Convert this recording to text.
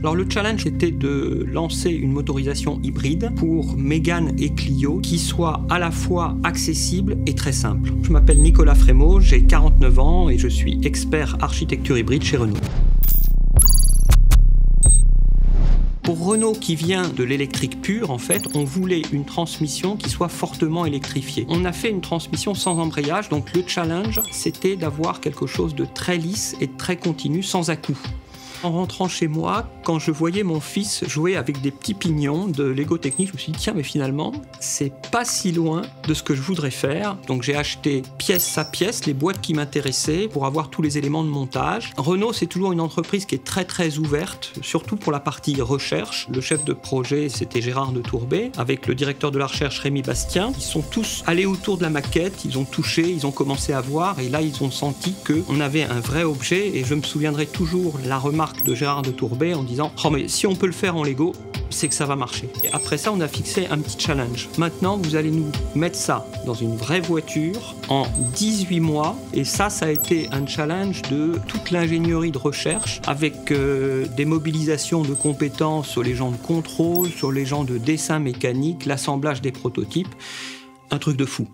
Alors le challenge était de lancer une motorisation hybride pour Mégane et Clio qui soit à la fois accessible et très simple. Je m'appelle Nicolas Frémaux, j'ai 49 ans et je suis expert architecture hybride chez Renault. Pour Renault qui vient de l'électrique pure, en fait, on voulait une transmission qui soit fortement électrifiée. On a fait une transmission sans embrayage, donc le challenge, c'était d'avoir quelque chose de très lisse et de très continu, sans à-coups. En rentrant chez moi, quand je voyais mon fils jouer avec des petits pignons de Lego Technique, je me suis dit tiens mais finalement c'est pas si loin de ce que je voudrais faire. Donc j'ai acheté pièce à pièce les boîtes qui m'intéressaient pour avoir tous les éléments de montage. Renault c'est toujours une entreprise qui est très ouverte, surtout pour la partie recherche. Le chef de projet c'était Gérard de Tourbet, avec le directeur de la recherche Rémi Bastien. Ils sont tous allés autour de la maquette, ils ont touché, ils ont commencé à voir et là ils ont senti qu'on avait un vrai objet et je me souviendrai toujours la remarque de Gérard de Tourbet en disant « Oh mais si on peut le faire en Lego, c'est que ça va marcher ». Et après ça, on a fixé un petit challenge. Maintenant, vous allez nous mettre ça dans une vraie voiture en 18 mois. Et ça a été un challenge de toute l'ingénierie de recherche avec des mobilisations de compétences sur les gens de contrôle, sur les gens de dessin mécanique, l'assemblage des prototypes. Un truc de fou.